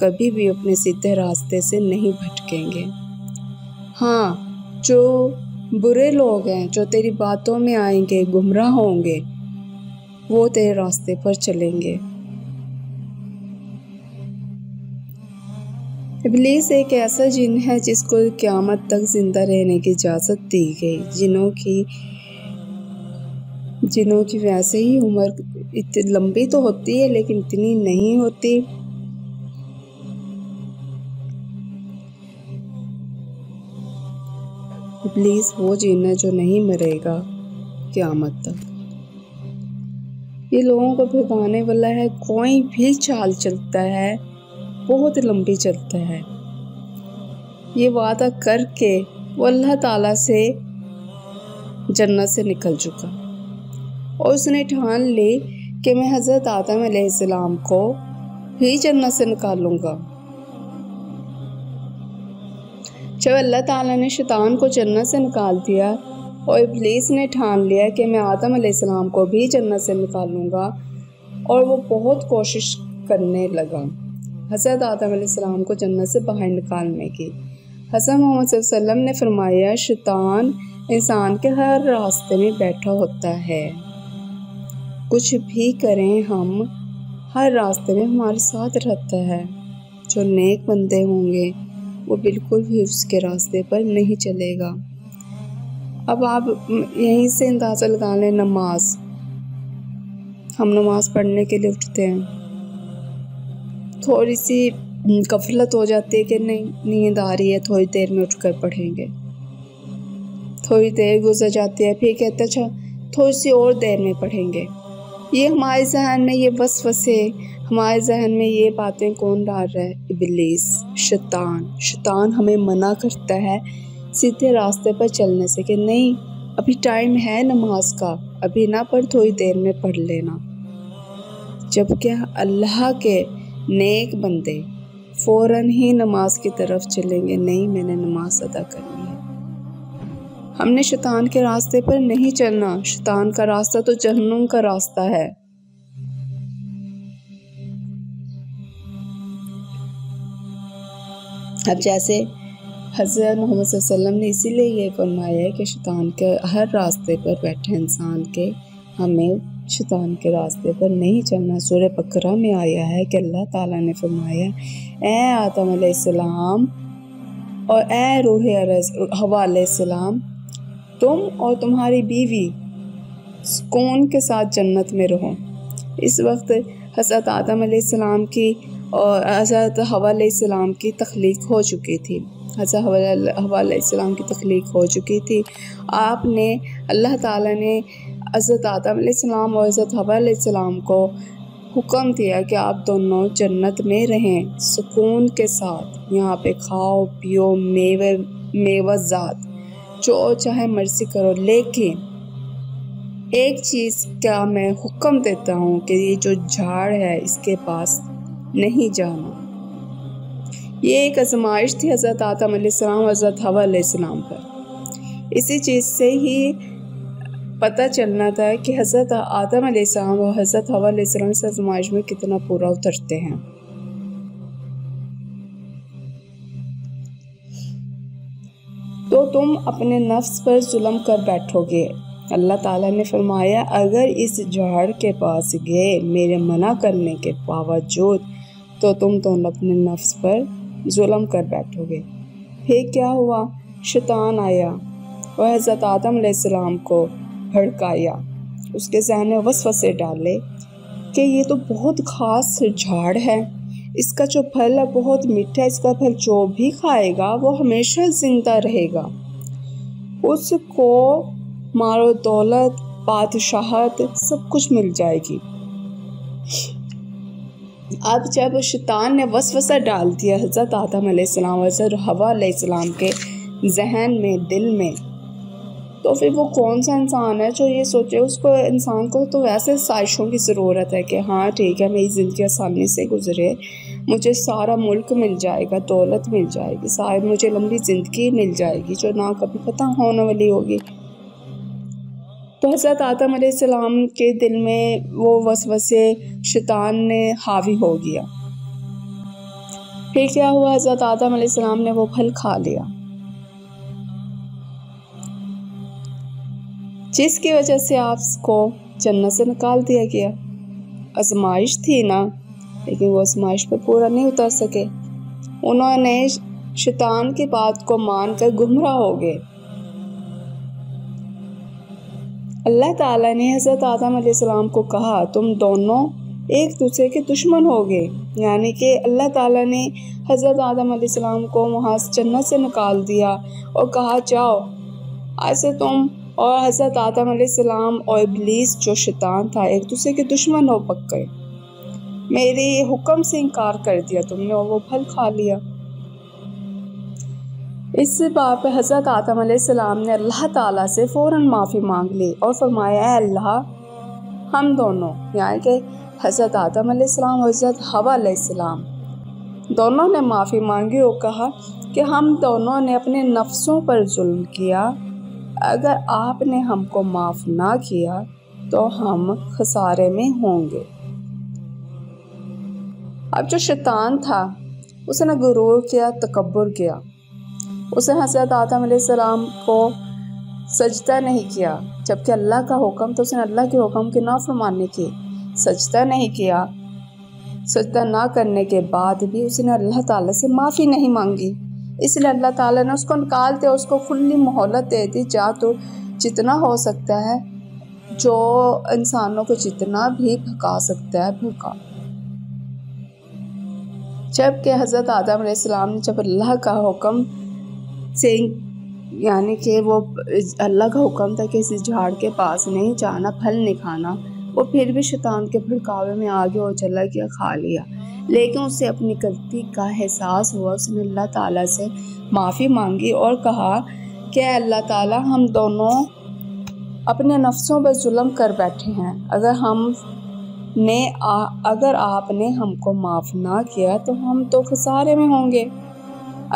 کبھی بھی اپنے سیدھے راستے سے نہیں بھٹکیں گے۔ ہاں، جو برے لوگ ہیں، جو تیری باتوں میں آئیں گے، گمراہ ہوں گے، وہ تیرے راستے پر چلیں گے۔ ابلیس ایک ایسا جن ہے جس کو قیامت تک زندہ رہنے کی اجازت دی گئی۔ جنوں کی ویسے ہی عمر اتنی لمبی تو ہوتی ہے لیکن اتنی نہیں ہوتی۔ ابلیس وہ جن ہے جو نہیں مرے گا قیامت تک۔ یہ لوگوں کو بھگانے والا ہے، کوئی بھی چال چلتا ہے بہت لمبی چلتا ہے۔ یہ وعدہ کر کے وہ اللہ تعالیٰ سے جنت سے نکل چکا اور اس نے ٹھان لی کہ میں حضرت آدم علیہ السلام کو بھی جنت سے نکالوں گا۔ جب اللہ تعالیٰ نے شیطان کو جنت سے نکال دیا اور ابلیس نے ٹھان لیا کہ میں آدم علیہ السلام کو بھی جنت سے نکالوں گا، اور وہ بہت کوشش کرنے لگا حضرت آدم علیہ السلام کو جنت سے باہر نکالنے کی۔ حضرت محمد صلی اللہ علیہ وسلم نے فرمایا، شیطان انسان کے ہر راستے میں بیٹھا ہوتا ہے، کچھ بھی کریں ہم، ہر راستے میں ہمارے ساتھ رہتا ہے۔ جو نیک بندے ہوں گے وہ بالکل بھی اس کے راستے پر نہیں چلے گا۔ اب آپ یہیں سے اندازہ لگا لیں، نماز، ہم نماز پڑھنے کے لیے اٹھتے ہیں، تھوڑی سی غفلت ہو جاتی ہے کہ نہیں نیند آ رہی ہے، تھوڑی دیر میں اٹھ کر پڑھیں گے، تھوڑی دیر گزر جاتی ہے، پھر کہتے ہیں اچھا تھوڑی سی اور دیر میں پڑھیں گے۔ یہ ہمارے ذہن میں یہ وسوسے، ہمارے ذہن میں یہ باتیں کون ڈال رہا ہے؟ ابلیس، شیطان ہمیں منع کرتا ہے سیدھے راستے پر چلنے سے کہ نہیں ابھی ٹائم ہے نماز کا، ابھی نہ پڑھ، تھوڑی دیر میں پڑھ لینا۔ جبکہ اللہ کے نیک بندے فوراً ہی نماز کی طرف چلیں گے، نہیں میں نے نماز ادا کرنی ہے۔ ہم نے شیطان کے راستے پر نہیں چلنا، شیطان کا راستہ تو جہنم کا راستہ ہے۔ اب جیسے حضرت محمد صلی اللہ علیہ وسلم نے اسی لیے یہ فرمایا ہے کہ شیطان کے ہر راستے پر بیٹھے انسان کے ہمیں شیطان کے راستے پر نہیں چلنا۔ سورہ بقرہ میں آیا ہے کہ اللہ تعالیٰ نے فرمایا، اے آدم علیہ السلام اور اے روح حوا علیہ السلام، تم اور تمہاری بیوی سکون کے ساتھ جنت میں رہو۔ اس وقت حضرت آدم علیہ السلام کی اور حضرت حوا علیہ السلام کی تخلیق ہو چکی تھی، حضرت حوا علیہ السلام کی تخلیق ہو چکی تھی۔ آپ نے، اللہ تعالیٰ نے حضرت آدم علیہ السلام اور حضرت حوا علیہ السلام کو حکم دیا کہ آپ دونوں جنت میں رہیں سکون کے ساتھ، یہاں پہ کھاؤ پیو، میوہ ذات جو چاہے مرضی کرو، لیکن ایک چیز کا میں حکم دیتا ہوں کہ یہ جو جھاڑ ہے اس کے پاس نہیں جانا۔ یہ ایک آزمائش تھی حضرت آدم علیہ السلام اور حضرت حوا علیہ السلام پر۔ اسی چیز سے ہی پتہ چلنا تھا کہ حضرت آدم علیہ السلام اور حضرت حوا علیہ السلام اس آزمائش میں کتنا پورا اترتے ہیں۔ تو تم اپنے نفس پر ظلم کر بیٹھو گے۔ اللہ تعالیٰ نے فرمایا، اگر اس جھاڑ کے پاس گئے میرے منع کرنے کے باوجود تو تم اپنے نفس پر ظلم کر بیٹھو گے۔ پھر کیا ہوا؟ شیطان آیا اور حضرت آدم علیہ السلام کو بھڑکایا، اس کے ذہن میں وسوسے ڈالے کہ یہ تو بہت خاص جھاڑ ہے، اس کا جو پھل ہے بہت میٹھا ہے، اس کا پھل جو بھی کھائے گا وہ ہمیشہ زندہ رہے گا، اس کو مال و دولت، بادشاہت سب کچھ مل جائے گی۔ اب جب شیطان نے وسوسہ ڈال دیا حضرت آدم علیہ السلام اور حضرت حوا علیہ السلام کے ذہن میں، دل میں، تو پھر وہ کون سا انسان ہے جو یہ سوچے؟ اس کو، انسان کو تو ویسے سازشوں کی ضرورت ہے کہ ہاں ٹھیک ہے میری زندگی آسانی سے گزرے، مجھے سارا ملک مل جائے گا، دولت مل جائے گی، شاید مجھے لمبی زندگی مل جائے گی جو نہ کبھی ختم ہونے والی ہوگی۔ تو حضرت آدم علیہ السلام کے دل میں وہ وسوسے شیطان نے حاوی ہو گیا پھر کیا ہوا، حضرت آدم علیہ السلام نے وہ پھل کھا لیا، جس کی وجہ سے آپ کو جنت سے نکال دیا گیا۔ آزمائش تھی نا، لیکن وہ آزمائش پہ پورا نہیں اتر سکے، انہوں نے شیطان کی بات کو مان کر گمراہ ہو گئے۔ اللہ تعالیٰ نے حضرت آدم علیہ السلام کو کہا تم دونوں ایک دوسرے کے دشمن ہو گئے، یعنی کہ اللہ تعالیٰ نے حضرت آدم علیہ السلام کو وہاں جنت سے نکال دیا اور کہا جاؤ، آج سے تم اور حضرت آدم علیہ السلام اور ابلیس جو شیطان تھا ایک دوسرے کے دشمن ہو پک گئے، میری حکم سے انکار کر دیا تم نے اور وہ پھل کھا لیا۔ اس بات پہ حضرت آدم علیہ السلام نے اللہ تعالیٰ سے فوراً معافی مانگ لی اور فرمایا اے اللہ، ہم دونوں یعنی کہ حضرت آدم علیہ السلام اور حضرت حوا علیہ السلام دونوں نے معافی مانگی اور کہا کہ ہم دونوں نے اپنے نفسوں پر ظلم کیا، اگر آپ نے ہم کو معاف نہ کیا تو ہم خسارے میں ہوں گے۔ اب جو شیطان تھا اس نے غرور کیا، تکبر کیا، اس نے حضرت آدم علیہ السلام کو سجدہ نہیں کیا، جبکہ اللہ کا حکم تو اس نے اللہ کے حکم کی نافرمانی کی، سجدہ نہیں کیا۔ سجدہ نہ کرنے کے بعد بھی اس نے اللہ تعالیٰ سے معافی نہیں مانگی، اس لیے اللہ تعالیٰ نے اس کو نکال دیا، اس کو کھلی مہلت دے دی، جا تو جتنا ہو سکتا ہے، جو انسانوں کو جتنا بھی بھکا سکتا ہے بھکا۔ جبکہ حضرت آدم علیہ السلام نے جب اللہ کا حکم سے یعنی کہ وہ اللہ کا حکم تھا کہ اس جھاڑ کے پاس نہیں جانا، پھل نہیں کھانا، وہ پھر بھی شیطان کے بھڑکاوے میں آگے اور چلا گیا، کھا لیا، لیکن اسے اپنی غلطی کا احساس ہوا، اس نے اللہ تعالیٰ سے معافی مانگی اور کہا کہ اے اللہ تعالیٰ، ہم دونوں اپنے نفسوں پر ظلم کر بیٹھے ہیں، اگر آپ نے ہم کو معاف نہ کیا تو ہم تو خسارے میں ہوں گے۔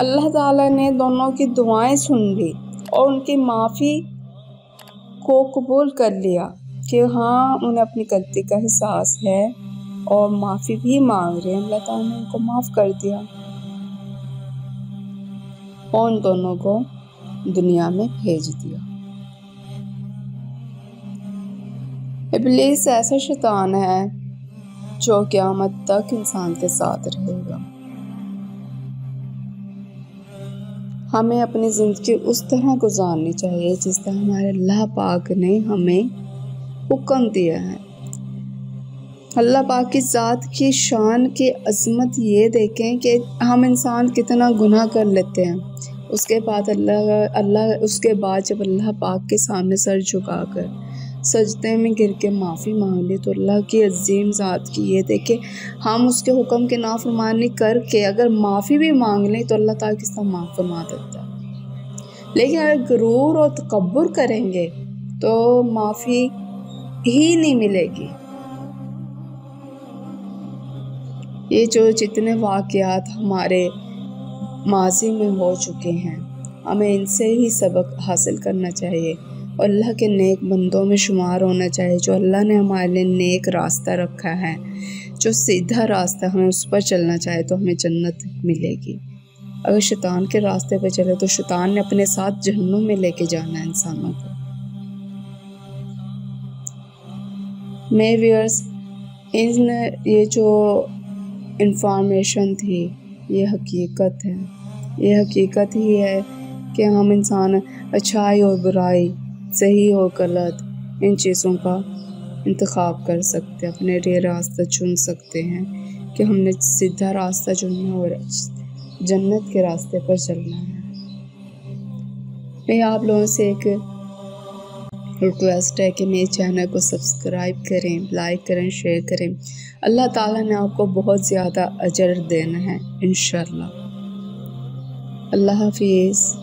اللہ تعالیٰ نے دونوں کی دعائیں سن لی اور ان کی معافی کو قبول کر لیا کہ ہاں انہیں اپنی غلطی کا احساس ہے اور معافی بھی مانگ رہے ہیں۔ اللہ تعالیٰ نے ان کو معاف کر دیا اور ان دونوں کو دنیا میں بھیج دیا۔ ابلیس ایسا شیطان ہے جو قیامت تک انسان کے ساتھ رہے گا۔ ہمیں اپنی زندگی اس طرح گزارنی چاہیے جس طرح ہمارے اللہ پاک نے ہمیں حکم دیا ہے۔ اللہ پاک کی ذات کی شان کی عظمت یہ دیکھیں کہ ہم انسان کتنا گناہ کر لیتے ہیں، اس کے بعد جب اللہ پاک کے سامنے سر جھکا کر سجدے میں گر کے معافی مانگ لی تو اللہ کی عظیم ذات کی یہ دیکھیں ہم اس کے حکم کی نافرمانی کر کے اگر معافی بھی مانگ لیں تو اللہ تعالیٰ کس طرح معاف فرما دیتا ہے، لیکن اگر غرور اور تکبر کریں گے تو معافی ہی نہیں ملے گی۔ یہ جو جتنے واقعات ہمارے ماضی میں ہو چکے ہیں ہمیں ان سے ہی سبق حاصل کرنا چاہیے اور اللہ کے نیک بندوں میں شمار ہونا چاہیے، جو اللہ نے ہمارے لیے نیک راستہ رکھا ہے، جو سیدھا راستہ، ہمیں اس پر چلنا چاہے تو ہمیں جنت ملے گی۔ اگر شیطان کے راستے پہ چلے تو شیطان نے اپنے ساتھ جہنم میں لے کے جانا ہے انسانوں کو۔ میرے ویورز، یہ جو انفارمیشن تھی یہ حقیقت ہے، یہ حقیقت ہی ہے کہ ہم انسان اچھائی اور برائی، صحیح اور غلط، ان چیزوں کا انتخاب کر سکتے ہیں، اپنے لیے راستہ چن سکتے ہیں کہ ہم نے سیدھا راستہ چننا اور جنت کے راستے پر چلنا ہے۔ میں آپ لوگوں سے ایک ریکویسٹ ہے کہ میرے چینل کو سبسکرائب کریں، لائک کریں، شیئر کریں۔ اللہ تعالیٰ نے آپ کو بہت زیادہ اجر دینا ہے انشاءاللہ۔ اللہ حافظ۔